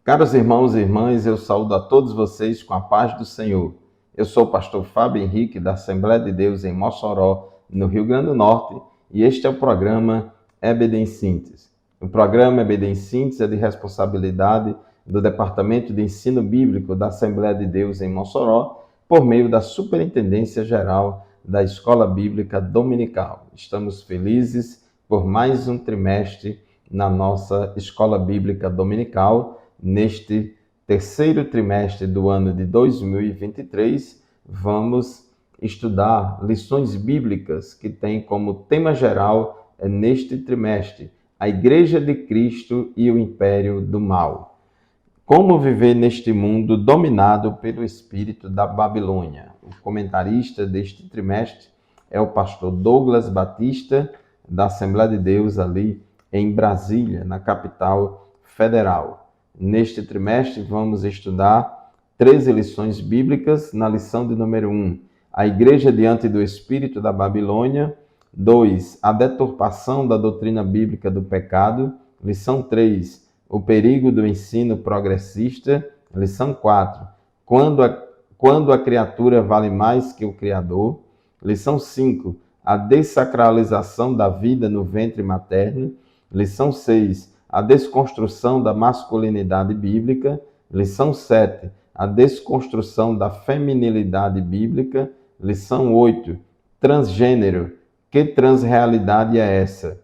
Caros irmãos e irmãs, eu saúdo a todos vocês com a paz do Senhor. Eu sou o pastor Fábio Henrique, da Assembleia de Deus em Mossoró, no Rio Grande do Norte, e este é o programa EBD em Síntese. O programa EBD em Síntese é de responsabilidade do Departamento de Ensino Bíblico da Assembleia de Deus em Mossoró, por meio da Superintendência Geral da Escola Bíblica Dominical. Estamos felizes por mais um trimestre na nossa Escola Bíblica Dominical. Neste terceiro trimestre do ano de 2023, vamos estudar lições bíblicas que têm como tema geral, neste trimestre, a Igreja de Cristo e o Império do Mal. Como viver neste mundo dominado pelo espírito da Babilônia? O comentarista deste trimestre é o pastor Douglas Batista, da Assembleia de Deus ali em Brasília, na capital federal. Neste trimestre, vamos estudar 13 lições bíblicas. Na lição de número 1, a Igreja diante do Espírito da Babilônia. 2, a deturpação da doutrina bíblica do pecado. Lição 3, o perigo do ensino progressista. Lição 4, quando a criatura vale mais que o Criador. Lição 5, a dessacralização da vida no ventre materno. Lição 6, a desconstrução da masculinidade bíblica. Lição 7, a desconstrução da feminilidade bíblica. Lição 8, transgênero. Que transrealidade é essa?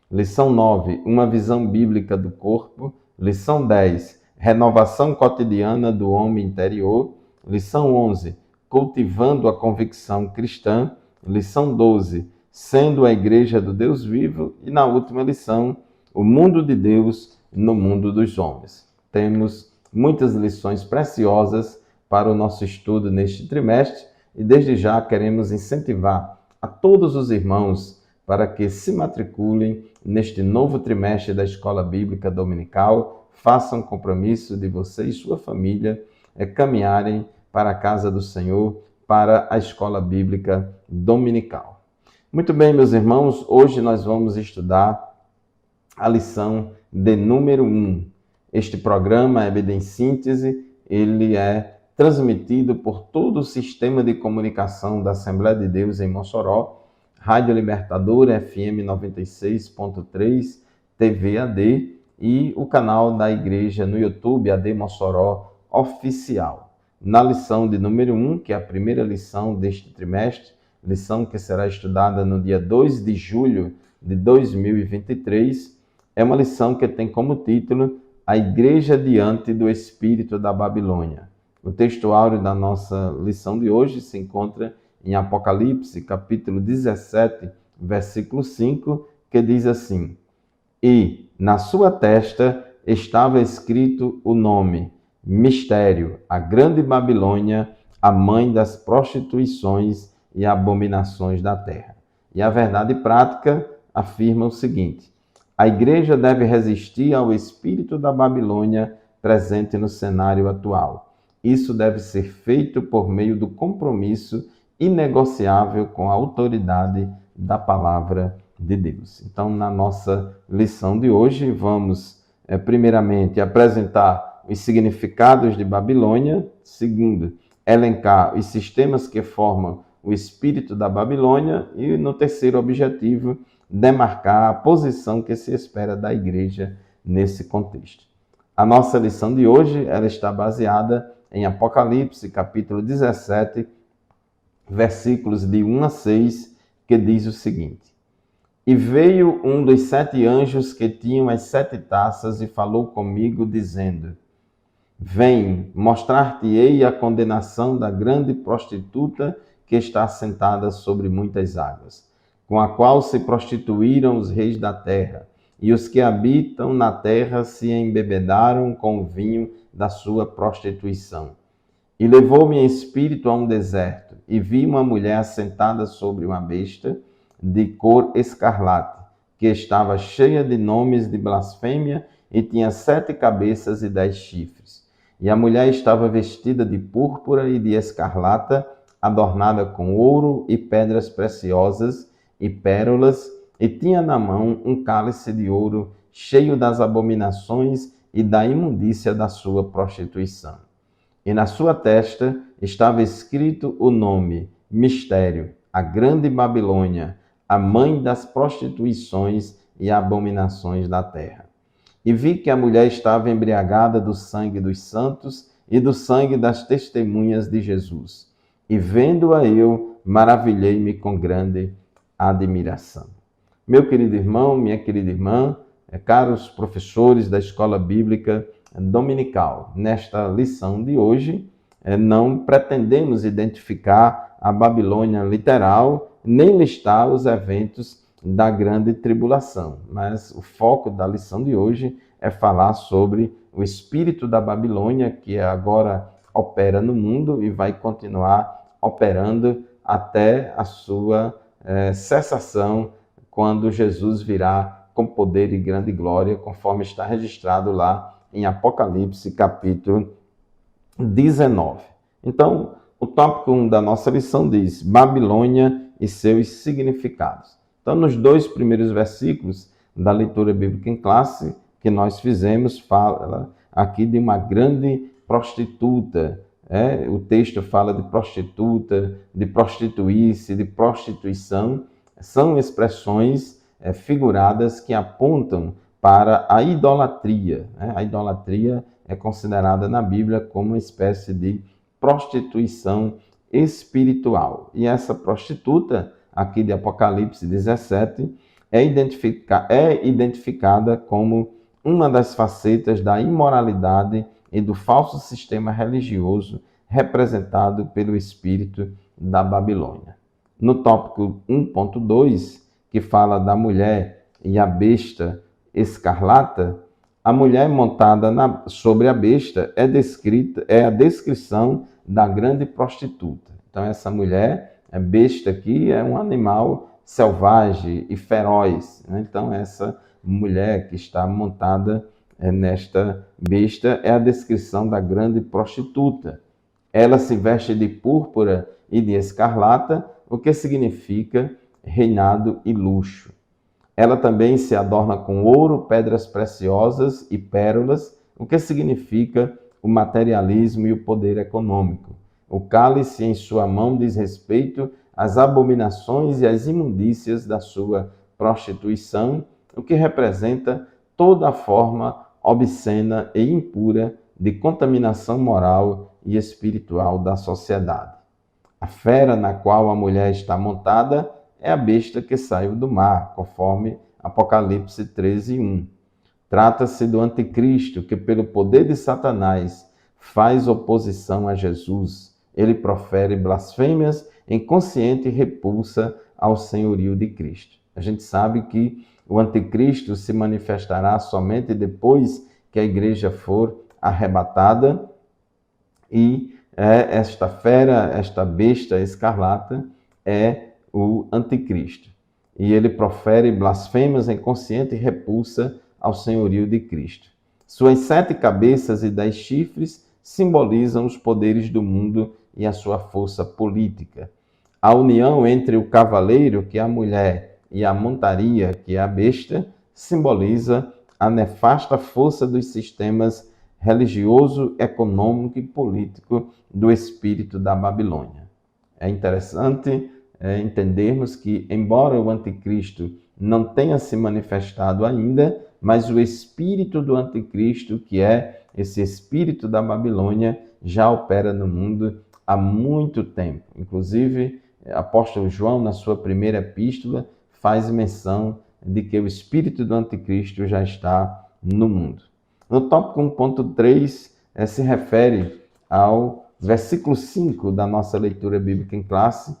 Lição 9, uma visão bíblica do corpo. Lição 10, renovação cotidiana do homem interior. Lição 11, cultivando a convicção cristã. Lição 12, sendo a igreja do Deus vivo. E na última lição, o mundo de Deus no mundo dos homens. Temos muitas lições preciosas para o nosso estudo neste trimestre e desde já queremos incentivar a todos os irmãos para que se matriculem neste novo trimestre da Escola Bíblica Dominical, façam compromisso de você e sua família caminharem para a casa do Senhor, para a Escola Bíblica Dominical. Muito bem, meus irmãos, hoje nós vamos estudar a lição de número 1. Este programa, EBD em Síntese, ele é transmitido por todo o sistema de comunicação da Assembleia de Deus em Mossoró, Rádio Libertadora FM 96.3, TV AD e o canal da igreja no YouTube, AD Mossoró Oficial. Na lição de número 1, que é a primeira lição deste trimestre, lição que será estudada no dia 2 de julho de 2023, é uma lição que tem como título A Igreja diante do Espírito da Babilônia. O texto áureo da nossa lição de hoje se encontra em Apocalipse, capítulo 17, versículo 5, que diz assim: E na sua testa estava escrito o nome, Mistério, a grande Babilônia, a mãe das prostituições e abominações da terra. E a verdade prática afirma o seguinte: a igreja deve resistir ao espírito da Babilônia presente no cenário atual. Isso deve ser feito por meio do compromisso inegociável com a autoridade da palavra de Deus. Então, na nossa lição de hoje, vamos primeiramente apresentar os significados de Babilônia. Segundo, elencar os sistemas que formam o espírito da Babilônia. E no terceiro objetivo, demarcar a posição que se espera da igreja nesse contexto. A nossa lição de hoje ela está baseada em Apocalipse, capítulo 17, versículos de 1 a 6, que diz o seguinte: E veio um dos 7 anjos que tinham as 7 taças e falou comigo, dizendo: Vem, mostrar-te-ei a condenação da grande prostituta que está sentada sobre muitas águas, com a qual se prostituíram os reis da terra, e os que habitam na terra se embebedaram com o vinho da sua prostituição. E levou-me em espírito a um deserto, e vi uma mulher assentada sobre uma besta, de cor escarlate, que estava cheia de nomes de blasfêmia, e tinha 7 cabeças e 10 chifres. E a mulher estava vestida de púrpura e de escarlata, adornada com ouro e pedras preciosas, e pérolas, e tinha na mão um cálice de ouro cheio das abominações e da imundícia da sua prostituição. E na sua testa estava escrito o nome, Mistério, a grande Babilônia, a mãe das prostituições e abominações da terra. E vi que a mulher estava embriagada do sangue dos santos e do sangue das testemunhas de Jesus. E vendo-a eu, maravilhei-me com grande admiração. Meu querido irmão, minha querida irmã, caros professores da Escola Bíblica Dominical, nesta lição de hoje, não pretendemos identificar a Babilônia literal, nem listar os eventos da grande tribulação, mas o foco da lição de hoje é falar sobre o espírito da Babilônia, que agora opera no mundo e vai continuar operando até a sua cessação, quando Jesus virá com poder e grande glória, conforme está registrado lá em Apocalipse, capítulo 19. Então, o tópico 1 da nossa lição diz Babilônia e seus significados. Então, nos 2 primeiros versículos da leitura bíblica em classe que nós fizemos, fala aqui de uma grande prostituta. O texto fala de prostituta, de prostituir-se, de prostituição. São expressões figuradas que apontam para a idolatria. A idolatria é considerada na Bíblia como uma espécie de prostituição espiritual. E essa prostituta, aqui de Apocalipse 17, é identificada como uma das facetas da imoralidade e do falso sistema religioso representado pelo espírito da Babilônia. No tópico 1.2, que fala da mulher e a besta escarlata, a mulher montada sobre a besta é a descrição da grande prostituta. Então, essa mulher, a besta aqui, é um animal selvagem e feroz. Então, essa mulher que está montada nesta besta é a descrição da grande prostituta. Ela se veste de púrpura e de escarlata, o que significa reinado e luxo. Ela também se adorna com ouro, pedras preciosas e pérolas, o que significa o materialismo e o poder econômico. O cálice em sua mão diz respeito às abominações e às imundícias da sua prostituição, o que representa toda a forma obscena e impura de contaminação moral e espiritual da sociedade. A fera na qual a mulher está montada é a besta que saiu do mar, conforme Apocalipse 13:1. Trata-se do anticristo que, pelo poder de Satanás, faz oposição a Jesus. Ele profere blasfêmias em consciente repulsa ao senhorio de Cristo. A gente sabe que o anticristo se manifestará somente depois que a igreja for arrebatada, e esta fera, esta besta escarlata, é o anticristo. E ele profere blasfêmias em consciente repulsa ao senhorio de Cristo. Suas 7 cabeças e 10 chifres simbolizam os poderes do mundo e a sua força política. A união entre o cavaleiro, que é a mulher, e a montaria, que é a besta, simboliza a nefasta força dos sistemas religioso, econômico e político do espírito da Babilônia. É interessante entendermos que, embora o anticristo não tenha se manifestado ainda, mas o espírito do anticristo, que é esse espírito da Babilônia, já opera no mundo há muito tempo. Inclusive, o apóstolo João, na sua primeira epístola, faz menção de que o espírito do anticristo já está no mundo. No tópico 1.3, se refere ao versículo 5 da nossa leitura bíblica em classe,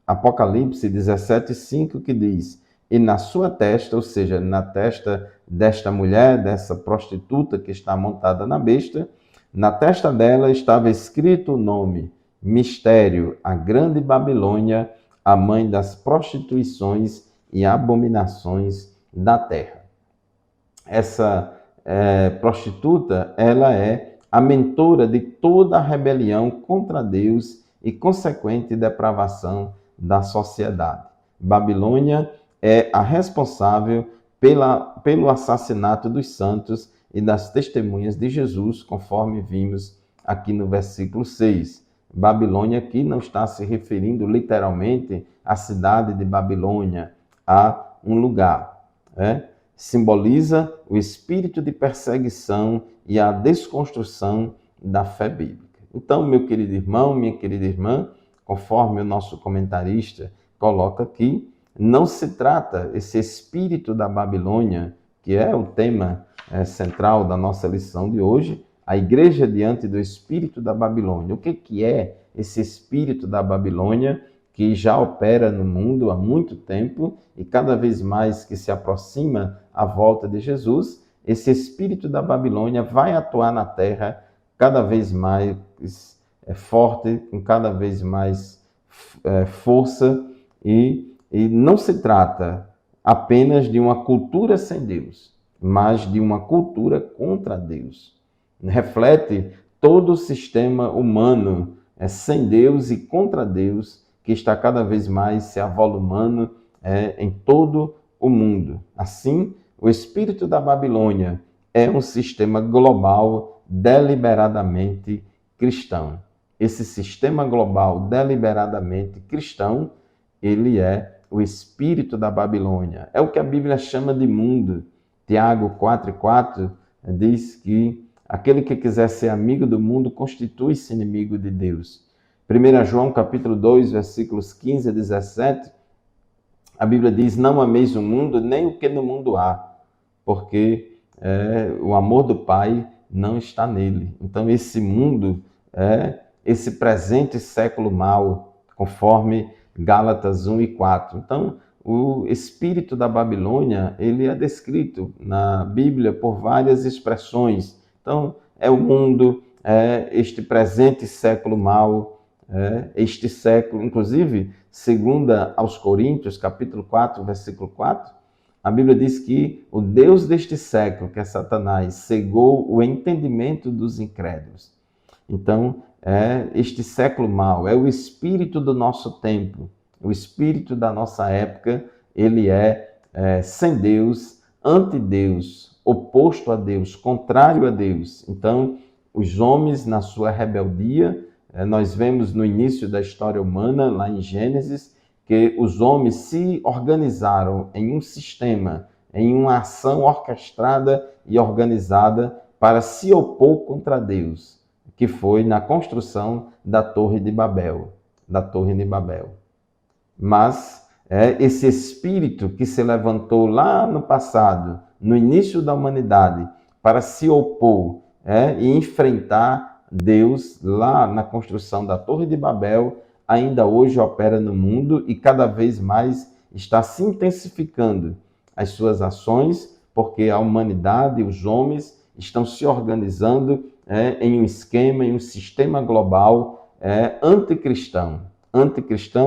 Apocalipse 17:5, que diz: e na sua testa, ou seja, na testa desta mulher, dessa prostituta que está montada na besta, na testa dela estava escrito o nome, Mistério, a grande Babilônia, a mãe das prostituições e abominações da terra. Essa prostituta, ela é a mentora de toda a rebelião contra Deus e consequente depravação da sociedade. Babilônia é a responsável pelo assassinato dos santos e das testemunhas de Jesus, conforme vimos aqui no versículo 6. Babilônia aqui não está se referindo literalmente à cidade de Babilônia, a um lugar. Simboliza o espírito de perseguição e a desconstrução da fé bíblica. Então, meu querido irmão, minha querida irmã, conforme o nosso comentarista coloca aqui, não se trata esse espírito da Babilônia, que é o tema central da nossa lição de hoje, a igreja diante do espírito da Babilônia. O que é esse espírito da Babilônia que já opera no mundo há muito tempo e cada vez mais que se aproxima à volta de Jesus, esse espírito da Babilônia vai atuar na terra cada vez mais forte, com cada vez mais força, e não se trata apenas de uma cultura sem Deus, mas de uma cultura contra Deus. Reflete todo o sistema humano sem Deus e contra Deus, que está cada vez mais se avolumando em todo o mundo. Assim, o espírito da Babilônia é um sistema global deliberadamente cristão. Esse sistema global deliberadamente cristão, ele é o espírito da Babilônia. É o que a Bíblia chama de mundo. Tiago 4,4 diz que aquele que quiser ser amigo do mundo constitui-se inimigo de Deus. 1 João capítulo 2, versículos 15 a 17, a Bíblia diz: não ameis o mundo, nem o que no mundo há, porque o amor do Pai não está nele. Então esse mundo esse presente século mau, conforme Gálatas 1 e 4. Então, o espírito da Babilônia, ele é descrito na Bíblia por várias expressões. Então, é o mundo, este presente século mau, este século, inclusive, segunda aos Coríntios, capítulo 4, versículo 4, a Bíblia diz que o Deus deste século, que é Satanás, cegou o entendimento dos incrédulos. Então, este século mau é o espírito do nosso tempo, o espírito da nossa época. Ele sem Deus, anti-Deus, oposto a Deus, contrário a Deus. Então, os homens, na sua rebeldia, nós vemos no início da história humana, lá em Gênesis, que os homens se organizaram em um sistema, em uma ação orquestrada e organizada para se opor contra Deus, que foi na construção da Torre de Babel. Mas esse espírito que se levantou lá no passado, no início da humanidade, para se opor e enfrentar Deus lá na construção da Torre de Babel, ainda hoje opera no mundo e cada vez mais está se intensificando as suas ações, porque a humanidade, os homens, estão se organizando em um esquema, em um sistema global anticristão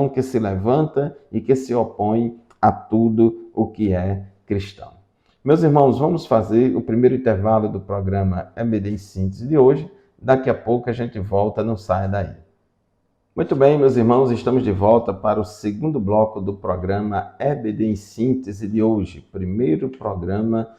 que se levanta e que se opõe a tudo o que é cristão. Meus irmãos, vamos fazer o primeiro intervalo do programa EBD em Síntese de hoje. Daqui a pouco a gente volta, não saia daí. Muito bem, meus irmãos, estamos de volta para o segundo bloco do programa EBD em Síntese de hoje. Primeiro programa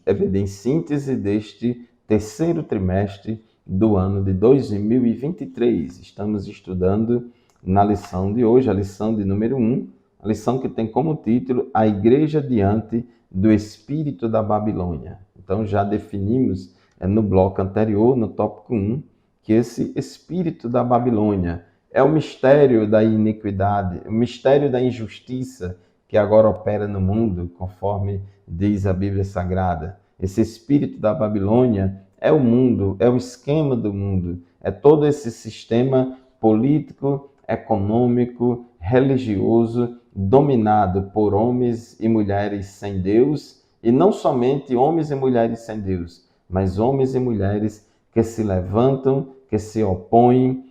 EBD em Síntese deste terceiro trimestre do ano de 2023. Estamos estudando na lição de hoje, a lição de número 1, a lição que tem como título A Igreja Diante do Espírito da Babilônia. Então já definimos no bloco anterior, no tópico 1, que esse espírito da Babilônia é o mistério da iniquidade, o mistério da injustiça que agora opera no mundo, conforme diz a Bíblia Sagrada. Esse espírito da Babilônia é o mundo, é o esquema do mundo, é todo esse sistema político, econômico, religioso, dominado por homens e mulheres sem Deus, e não somente homens e mulheres sem Deus, mas homens e mulheres que se levantam, que se opõem,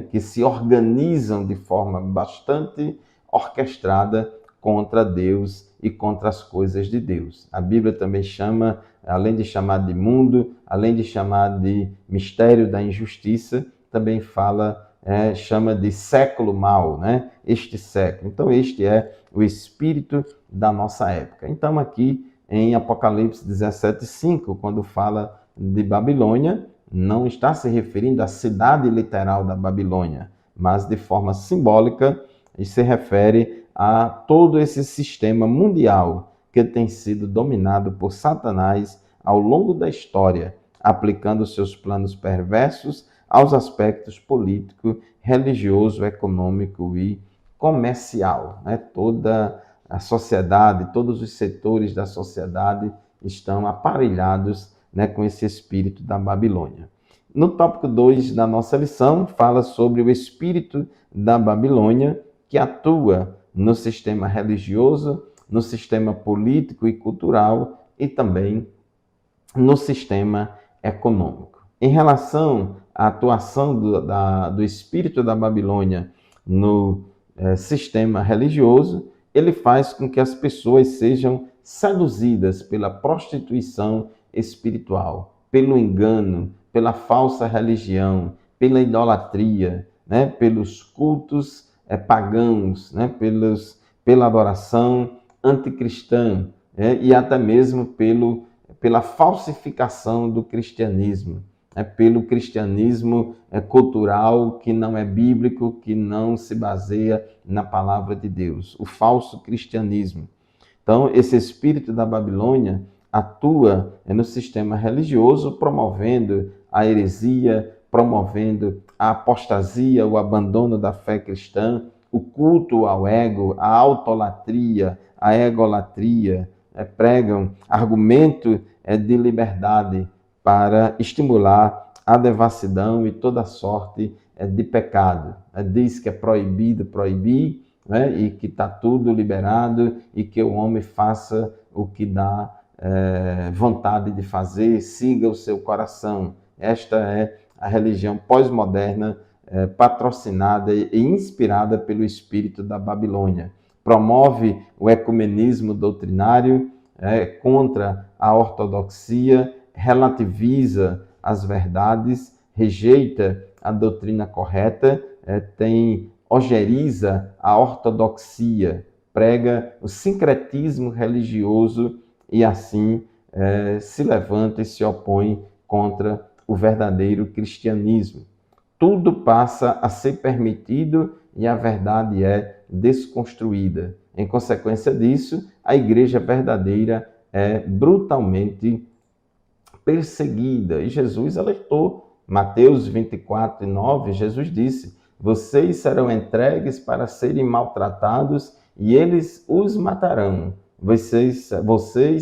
que se organizam de forma bastante orquestrada contra Deus e contra as coisas de Deus. A Bíblia também chama, além de chamar de mundo, além de chamar de mistério da injustiça, também chama de século mau, este século. Então este é o espírito da nossa época. Então aqui em Apocalipse 17:5, quando fala de Babilônia, não está se referindo à cidade literal da Babilônia, mas de forma simbólica, e se refere a todo esse sistema mundial que tem sido dominado por Satanás ao longo da história, aplicando seus planos perversos aos aspectos político, religioso, econômico e comercial. Toda a sociedade, todos os setores da sociedade estão aparelhados com esse espírito da Babilônia. No tópico 2 da nossa lição, fala sobre o espírito da Babilônia que atua no sistema religioso, no sistema político e cultural e também no sistema econômico. Em relação à atuação do espírito da Babilônia no sistema religioso, ele faz com que as pessoas sejam seduzidas pela prostituição espiritual, pelo engano, pela falsa religião, pela idolatria, pelos cultos pagãos, pela adoração anticristã, e até mesmo pela falsificação do cristianismo, pelo cristianismo cultural que não é bíblico, que não se baseia na palavra de Deus, o falso cristianismo. Então, esse espírito da Babilônia atua no sistema religioso, promovendo a heresia, promovendo a apostasia, o abandono da fé cristã, o culto ao ego, a autolatria, a egolatria, pregam argumento de liberdade para estimular a devassidão e toda sorte de pecado. Diz que é proibido proibir, e que está tudo liberado e que o homem faça o que dá vontade de fazer, siga o seu coração. Esta é a religião pós-moderna patrocinada e inspirada pelo espírito da Babilônia. Promove o ecumenismo doutrinário contra a ortodoxia, relativiza as verdades, rejeita a doutrina correta, ojeriza a ortodoxia, prega o sincretismo religioso e assim se levanta e se opõe contra o verdadeiro cristianismo. Tudo passa a ser permitido e a verdade é desconstruída. Em consequência disso, a igreja verdadeira é brutalmente perseguida. E Jesus alertou, Mateus 24:9, Jesus disse: vocês serão entregues para serem maltratados e eles os matarão. Vocês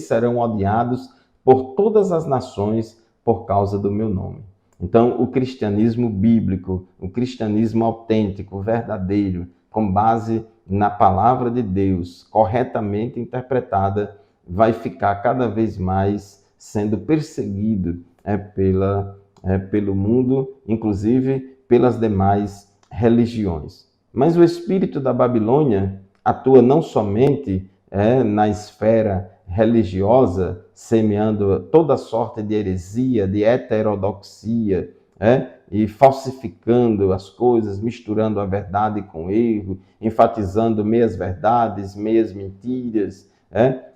serão odiados por todas as nações por causa do meu nome. Então, o cristianismo bíblico, o cristianismo autêntico, verdadeiro, com base na palavra de Deus, corretamente interpretada, vai ficar cada vez mais sendo perseguido pelo mundo, inclusive pelas demais religiões. Mas o espírito da Babilônia atua não somente na esfera religiosa, semeando toda sorte de heresia, de heterodoxia, e falsificando as coisas, misturando a verdade com erro, enfatizando meias verdades, meias mentiras,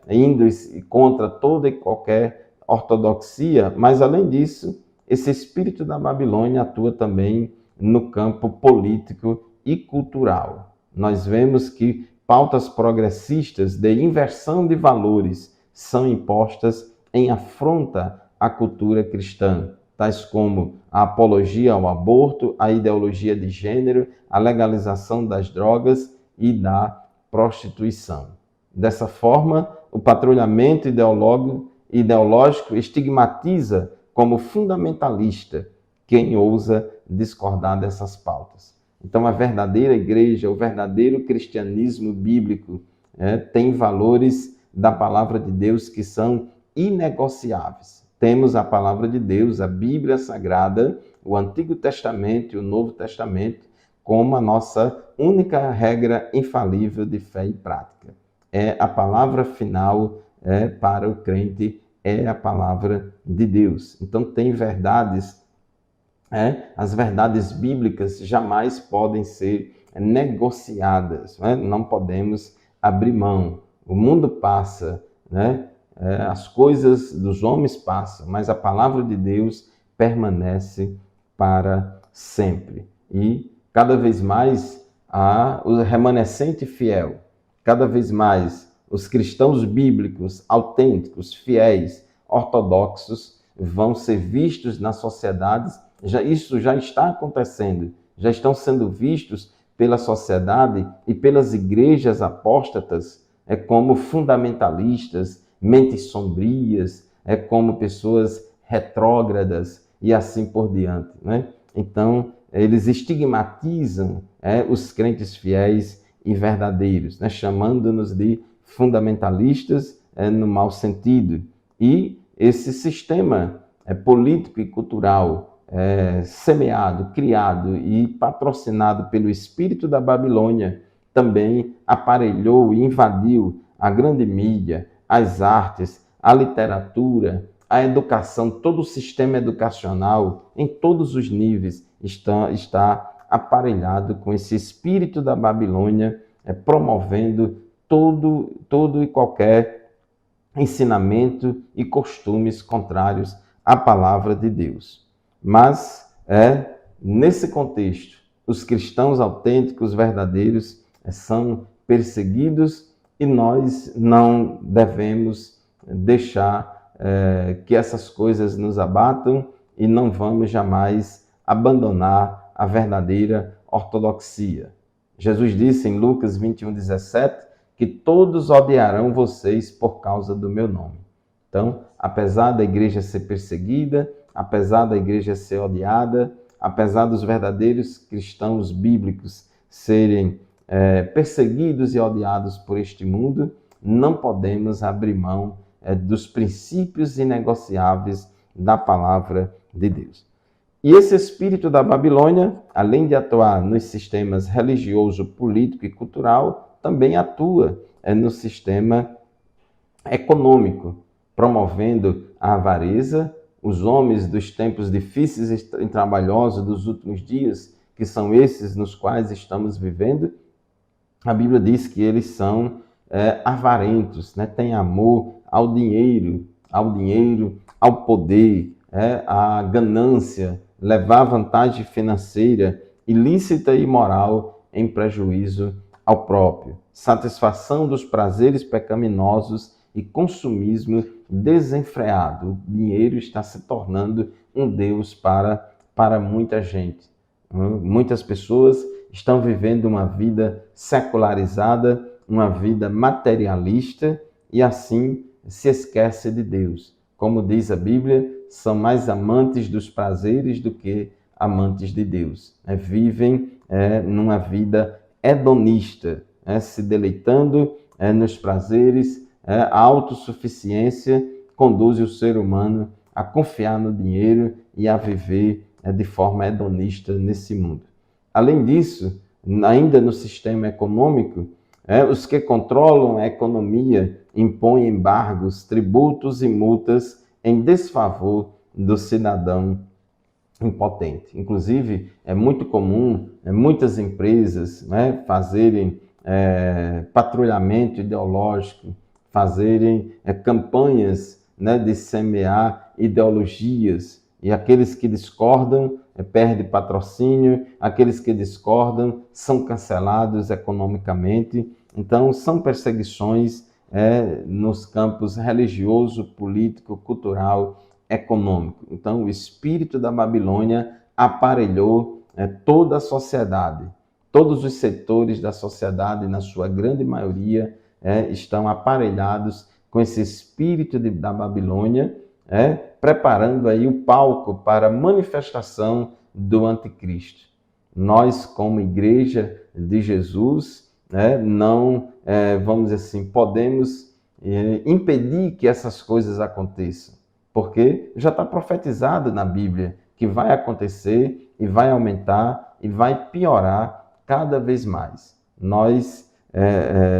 indo contra toda e qualquer ortodoxia, mas além disso, esse espírito da Babilônia atua também no campo político e cultural. Nós vemos que pautas progressistas de inversão de valores são impostas em afronta à cultura cristã, tais como a apologia ao aborto, a ideologia de gênero, a legalização das drogas e da prostituição. Dessa forma, o patrulhamento ideológico estigmatiza como fundamentalista quem ousa discordar dessas pautas. Então, a verdadeira igreja, o verdadeiro cristianismo bíblico tem valores da palavra de Deus que são inegociáveis. Temos a palavra de Deus, a Bíblia Sagrada, o Antigo Testamento e o Novo Testamento, como a nossa única regra infalível de fé e prática. A palavra final para o crente, é a palavra de Deus. Então, tem verdades, as verdades bíblicas jamais podem ser negociadas, não podemos abrir mão. O mundo passa, as coisas dos homens passam, mas a palavra de Deus permanece para sempre. E cada vez mais o remanescente fiel, cada vez mais os cristãos bíblicos, autênticos, fiéis, ortodoxos, vão ser vistos nas sociedades. Isso já está acontecendo, já estão sendo vistos pela sociedade e pelas igrejas apóstatas como fundamentalistas, mentes sombrias, como pessoas retrógradas e assim por diante, né? Então, eles estigmatizam os crentes fiéis e verdadeiros, né? Chamando-nos de fundamentalistas no mau sentido. E esse sistema político e cultural semeado, criado e patrocinado pelo espírito da Babilônia também aparelhou e invadiu a grande mídia, as artes, a literatura, a educação, todo o sistema educacional, em todos os níveis, está aparelhado com esse espírito da Babilônia, promovendo todo e qualquer ensinamento e costumes contrários à palavra de Deus. Mas nesse contexto, os cristãos autênticos, verdadeiros, são perseguidos e nós não devemos deixar que essas coisas nos abatam e não vamos jamais abandonar a verdadeira ortodoxia. Jesus disse em Lucas 21:17 que todos odiarão vocês por causa do meu nome. Então, apesar da igreja ser perseguida, apesar da igreja ser odiada, apesar dos verdadeiros cristãos bíblicos serem perseguidos e odiados por este mundo, não podemos abrir mão dos princípios inegociáveis da palavra de Deus. E esse espírito da Babilônia, além de atuar nos sistemas religioso, político e cultural, também atua no sistema econômico, promovendo a avareza. Os homens dos tempos difíceis e trabalhosos dos últimos dias, que são esses nos quais estamos vivendo, a Bíblia diz que eles são avarentos, né? Têm amor ao dinheiro, ao poder, à ganância, levar vantagem financeira, ilícita e imoral em prejuízo ao próprio, satisfação dos prazeres pecaminosos e consumismo desenfreado. O dinheiro está se tornando um Deus para muita gente. Muitas pessoas estão vivendo uma vida secularizada, uma vida materialista e assim se esquece de Deus. Como diz a Bíblia, são mais amantes dos prazeres do que amantes de Deus. Vivem numa vida hedonista, se deleitando nos prazeres. A autossuficiência conduz o ser humano a confiar no dinheiro e a viver de forma hedonista nesse mundo. Além disso, ainda no sistema econômico, os que controlam a economia impõem embargos, tributos e multas em desfavor do cidadão impotente. Inclusive, é muito comum muitas empresas fazerem patrulhamento ideológico, fazerem campanhas de semear ideologias, e aqueles que discordam perdem patrocínio, aqueles que discordam são cancelados economicamente. Então, são perseguições nos campos religioso, político, cultural, econômico. Então, o espírito da Babilônia aparelhou toda a sociedade. Todos os setores da sociedade, na sua grande maioria, estão aparelhados com esse espírito da Babilônia, preparando aí o palco para a manifestação do anticristo. Nós, como igreja de Jesus, não, vamos dizer assim, podemos impedir que essas coisas aconteçam, porque já está profetizado na Bíblia que vai acontecer e vai aumentar e vai piorar cada vez mais. Nós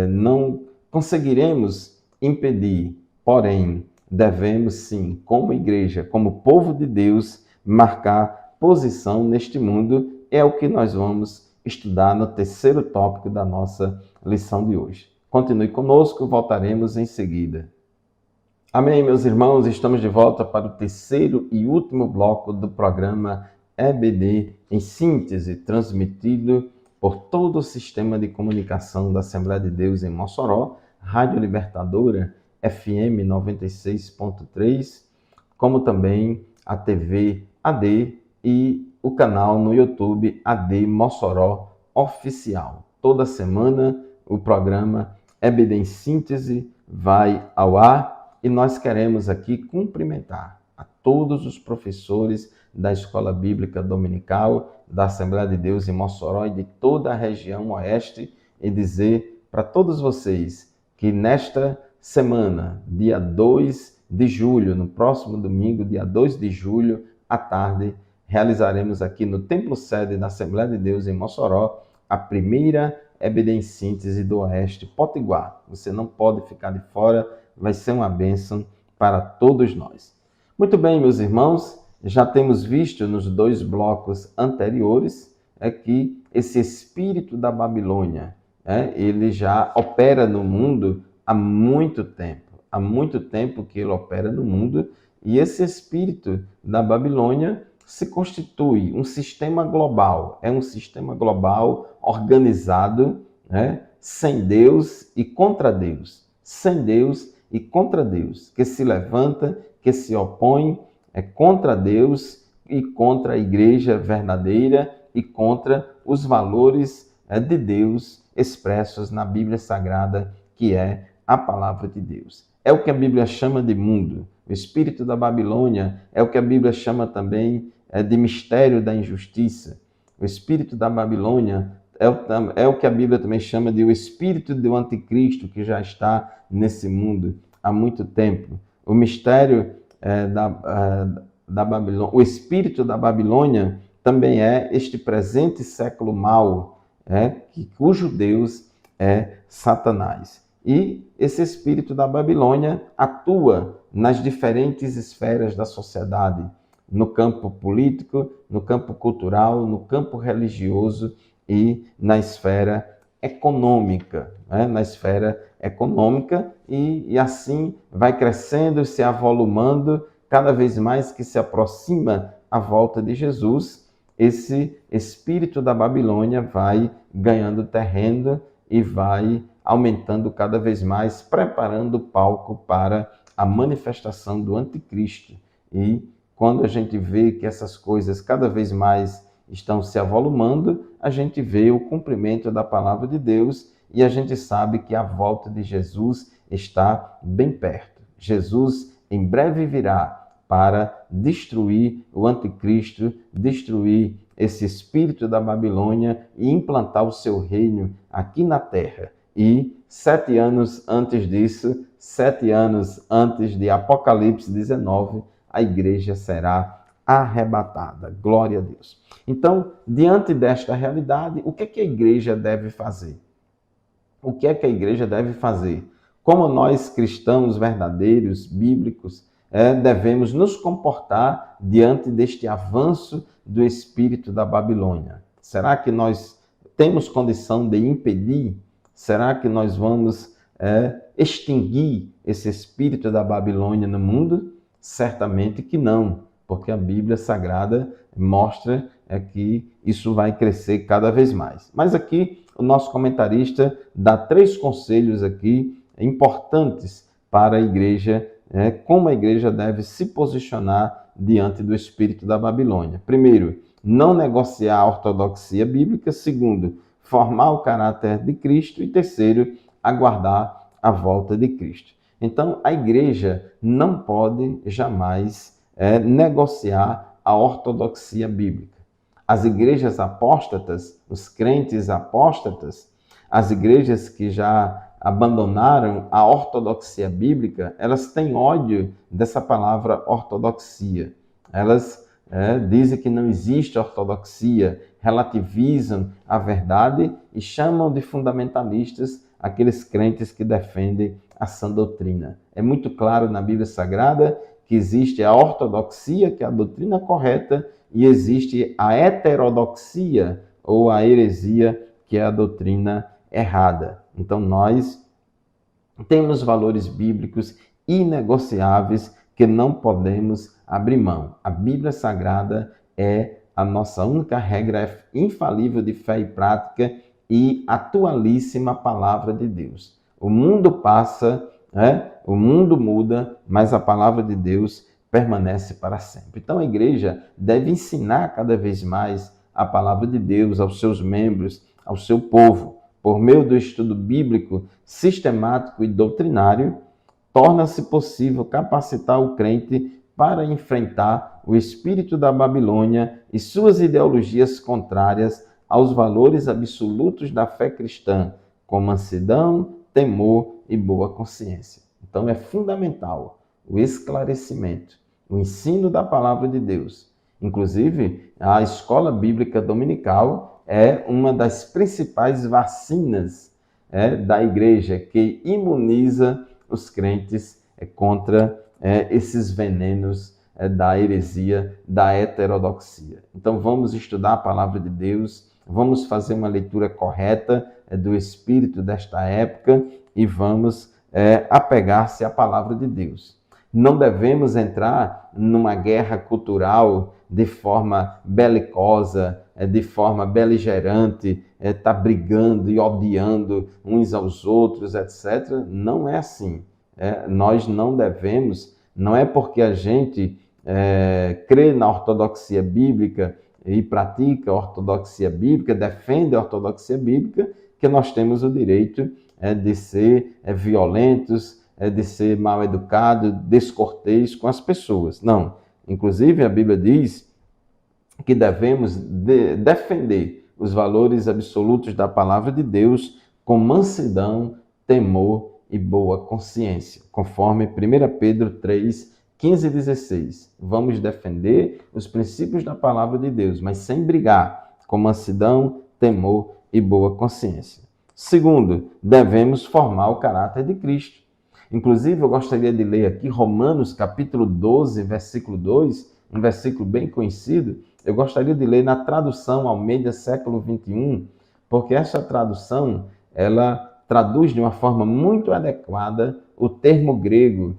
não conseguiremos impedir, porém, devemos sim, como igreja, como povo de Deus, marcar posição neste mundo. É o que nós vamos estudar no terceiro tópico da nossa lição de hoje. Continue conosco, voltaremos em seguida. Amém, meus irmãos, estamos de volta para o terceiro e último bloco do programa EBD em síntese, transmitido por todo o sistema de comunicação da Assembleia de Deus em Mossoró, Rádio Libertadora, FM 96.3, como também a TV AD e o canal no YouTube AD Mossoró Oficial. Toda semana o programa EBD em síntese vai ao ar. E nós queremos aqui cumprimentar a todos os professores da Escola Bíblica Dominical, da Assembleia de Deus em Mossoró e de toda a região oeste e dizer para todos vocês que nesta semana, dia 2 de julho, no próximo domingo, dia 2 de julho, à tarde, realizaremos aqui no Templo Sede da Assembleia de Deus em Mossoró a primeira EBD em síntese do Oeste Potiguar. Você não pode ficar de fora, vai ser uma bênção para todos nós. Muito bem, meus irmãos, já temos visto nos 2 blocos anteriores que esse espírito da Babilônia, ele já opera no mundo há muito tempo que ele opera no mundo, e esse espírito da Babilônia se constitui um sistema global, é um sistema global organizado, sem Deus e contra Deus, sem Deus e contra Deus, que se levanta, que se opõe contra Deus e contra a igreja verdadeira e contra os valores de Deus expressos na Bíblia Sagrada, que é a palavra de Deus. É o que a Bíblia chama de mundo. O espírito da Babilônia é o que a Bíblia chama também de mistério da injustiça. O espírito da Babilônia é o que a Bíblia também chama de o espírito do anticristo, que já está nesse mundo há muito tempo. O mistério da Babilônia, o espírito da Babilônia também é este presente século mau, cujo Deus é Satanás. E esse espírito da Babilônia atua nas diferentes esferas da sociedade, no campo político, no campo cultural, no campo religioso e na esfera econômica, na esfera econômica, e assim vai crescendo, se avolumando, cada vez mais que se aproxima a volta de Jesus, esse espírito da Babilônia vai ganhando terreno e vai aumentando cada vez mais, preparando o palco para a manifestação do anticristo. E quando a gente vê que essas coisas cada vez mais estão se avolumando, a gente vê o cumprimento da palavra de Deus e a gente sabe que a volta de Jesus está bem perto. Jesus em breve virá para destruir o anticristo, destruir esse espírito da Babilônia e implantar o seu reino aqui na terra. E 7 anos antes disso, 7 anos antes de Apocalipse 19, a igreja será arrebatada. Glória a Deus. Então, diante desta realidade, o que é que a igreja deve fazer? O que é que a igreja deve fazer? Como nós, cristãos verdadeiros, bíblicos, devemos nos comportar diante deste avanço do espírito da Babilônia? Será que nós temos condição de impedir? Será que nós vamos extinguir esse espírito da Babilônia no mundo? Certamente que não, porque a Bíblia Sagrada mostra que isso vai crescer cada vez mais. Mas aqui o nosso comentarista dá 3 conselhos aqui importantes para a igreja, como a igreja deve se posicionar diante do espírito da Babilônia. Primeiro, não negociar a ortodoxia bíblica. Segundo, formar o caráter de Cristo. E terceiro, aguardar a volta de Cristo. Então, a igreja não pode jamais negociar a ortodoxia bíblica. As igrejas apóstatas, os crentes apóstatas, as igrejas que já abandonaram a ortodoxia bíblica, elas têm ódio dessa palavra ortodoxia. Elas dizem que não existe ortodoxia, relativizam a verdade e chamam de fundamentalistas aqueles crentes que defendem a sã doutrina. É muito claro na Bíblia Sagrada que existe a ortodoxia, que é a doutrina correta, e existe a heterodoxia, ou a heresia, que é a doutrina errada. Então nós temos valores bíblicos inegociáveis que não podemos abrir mão. A Bíblia Sagrada é a nossa única regra infalível de fé e prática e atualíssima palavra de Deus. O mundo passa, o mundo muda, mas a palavra de Deus permanece para sempre. Então a igreja deve ensinar cada vez mais a palavra de Deus aos seus membros, ao seu povo. Por meio do estudo bíblico sistemático e doutrinário, torna-se possível capacitar o crente para enfrentar o espírito da Babilônia e suas ideologias contrárias aos valores absolutos da fé cristã, com mansidão, temor e boa consciência. Então é fundamental o esclarecimento, o ensino da palavra de Deus. Inclusive, a escola bíblica dominical é uma das principais vacinas da igreja, que imuniza os crentes contra esses venenos da heresia, da heterodoxia. Então vamos estudar a palavra de Deus, vamos fazer uma leitura correta do espírito desta época e vamos apegar-se à palavra de Deus. Não devemos entrar numa guerra cultural de forma belicosa, de forma beligerante, tá brigando e odiando uns aos outros, etc. Não é assim. Nós não devemos, não é porque a gente crê na ortodoxia bíblica e pratica a ortodoxia bíblica, defende a ortodoxia bíblica, que nós temos o direito de ser violentos, de ser mal educado, descortês com as pessoas. Não. Inclusive, a Bíblia diz que devemos defender os valores absolutos da palavra de Deus com mansidão, temor e boa consciência, conforme 1 Pedro 3, 15 e 16. Vamos defender os princípios da palavra de Deus, mas sem brigar, com mansidão, temor e boa consciência. Segundo, devemos formar o caráter de Cristo. Inclusive, eu gostaria de ler aqui Romanos capítulo 12, versículo 2, um versículo bem conhecido. Eu gostaria de ler na tradução Almeida século 21, porque essa tradução, ela traduz de uma forma muito adequada o termo grego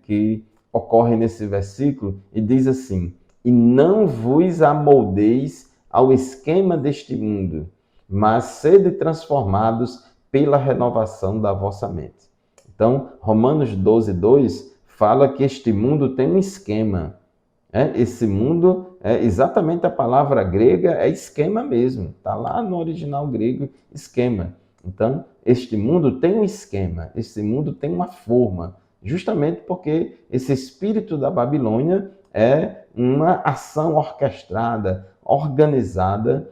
que ocorre nesse versículo e diz assim: e não vos amoldeis ao esquema deste mundo, mas sede transformados pela renovação da vossa mente. Então, Romanos 12, 2 fala que este mundo tem um esquema. Esse mundo, exatamente a palavra grega é esquema mesmo. Está lá no original grego, esquema. Então, este mundo tem um esquema, esse mundo tem uma forma, justamente porque esse espírito da Babilônia é uma ação orquestrada, organizada,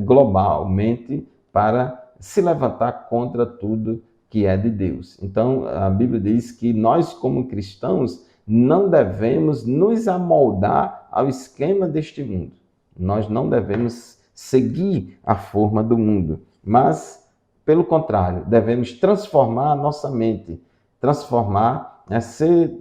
globalmente, para se levantar contra tudo que é de Deus. Então, a Bíblia diz que nós, como cristãos, não devemos nos amoldar ao esquema deste mundo. Nós não devemos seguir a forma do mundo, mas, pelo contrário, devemos transformar a nossa mente,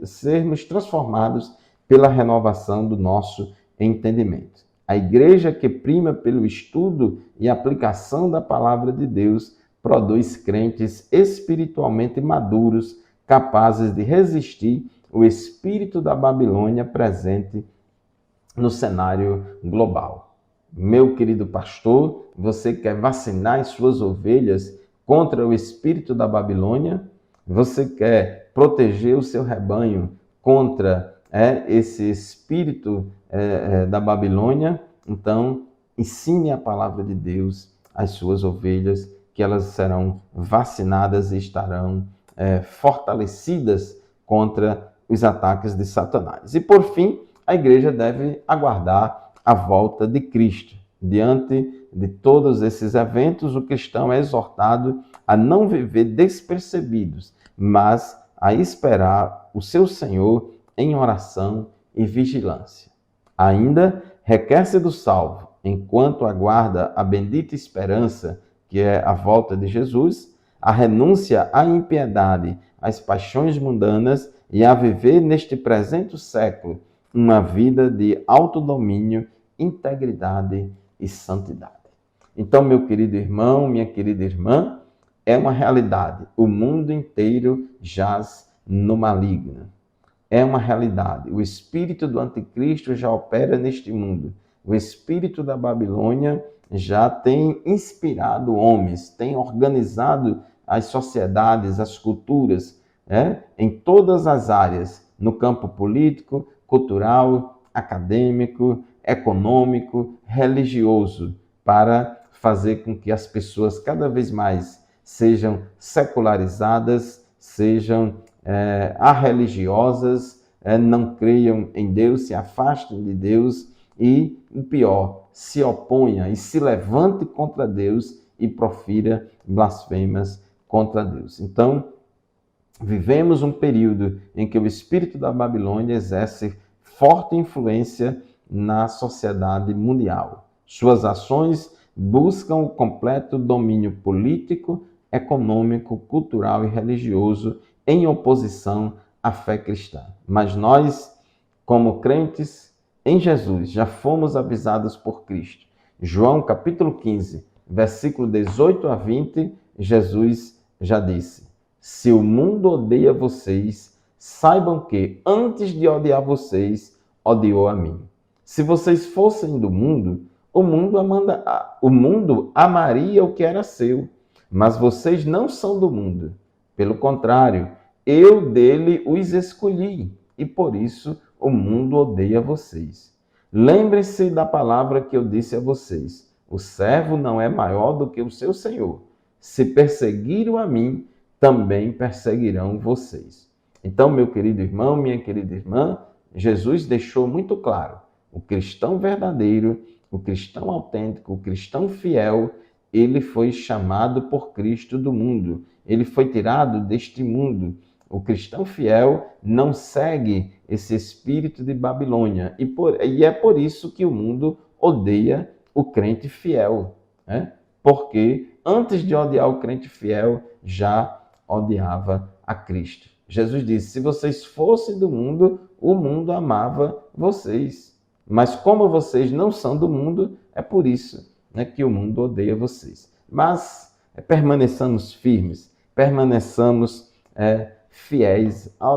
sermos transformados pela renovação do nosso entendimento. A igreja que prima pelo estudo e aplicação da palavra de Deus produz crentes espiritualmente maduros, capazes de resistir o espírito da Babilônia presente no cenário global. Meu querido pastor, você quer vacinar as suas ovelhas contra o espírito da Babilônia? Você quer proteger o seu rebanho contra esse espírito da Babilônia? Então, ensine a palavra de Deus às suas ovelhas, que elas serão vacinadas e estarão fortalecidas contra os ataques de Satanás. E por fim, a igreja deve aguardar a volta de Cristo. Diante de todos esses eventos, o cristão é exortado a não viver despercebidos, mas a esperar o seu Senhor em oração e vigilância. Ainda requer-se do salvo, enquanto aguarda a bendita esperança, que é a volta de Jesus, a renúncia à impiedade, às paixões mundanas e a viver neste presente século uma vida de autodomínio, integridade e santidade. Então, meu querido irmão, minha querida irmã, é uma realidade. O mundo inteiro jaz no maligno. É uma realidade. O espírito do anticristo já opera neste mundo. O espírito da Babilônia já tem inspirado homens, tem organizado as sociedades, as culturas, em todas as áreas, no campo político, cultural, acadêmico, econômico, religioso, para fazer com que as pessoas cada vez mais sejam secularizadas, sejam arreligiosas, não creiam em Deus, se afastem de Deus e, o pior, se oponha e se levante contra Deus e profira blasfemas contra Deus. Então, vivemos um período em que o espírito da Babilônia exerce forte influência na sociedade mundial. Suas ações buscam o completo domínio político, econômico, cultural e religioso em oposição à fé cristã. Mas nós, como crentes em Jesus, já fomos avisados por Cristo. João capítulo 15, versículo 18 a 20, Jesus já disse: se o mundo odeia vocês, saibam que antes de odiar vocês, odiou a mim. Se vocês fossem do mundo, o mundo amaria o que era seu. Mas vocês não são do mundo. Pelo contrário, eu dele os escolhi, e por isso o mundo odeia vocês. Lembrem-se da palavra que eu disse a vocês: o servo não é maior do que o seu senhor. Se perseguiram a mim, também perseguirão vocês. Então, meu querido irmão, minha querida irmã, Jesus deixou muito claro: o cristão verdadeiro, o cristão autêntico, o cristão fiel, ele foi chamado por Cristo do mundo. Ele foi tirado deste mundo. O cristão fiel não segue esse espírito de Babilônia. E é por isso que o mundo odeia o crente fiel. Porque antes de odiar o crente fiel, já odiava a Cristo. Jesus disse: se vocês fossem do mundo, o mundo amava vocês. Mas como vocês não são do mundo, é por isso que o mundo odeia vocês. Mas permaneçamos firmes, permaneçamos fiéis a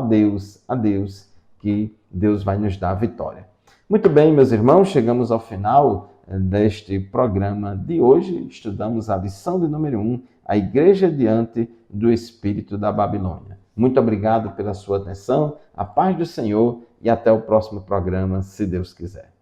Deus, que Deus vai nos dar a vitória. Muito bem, meus irmãos, chegamos ao final deste programa de hoje. Estudamos a lição de número 1, a igreja diante do espírito da Babilônia. Muito obrigado pela sua atenção, a paz do Senhor e até o próximo programa, se Deus quiser.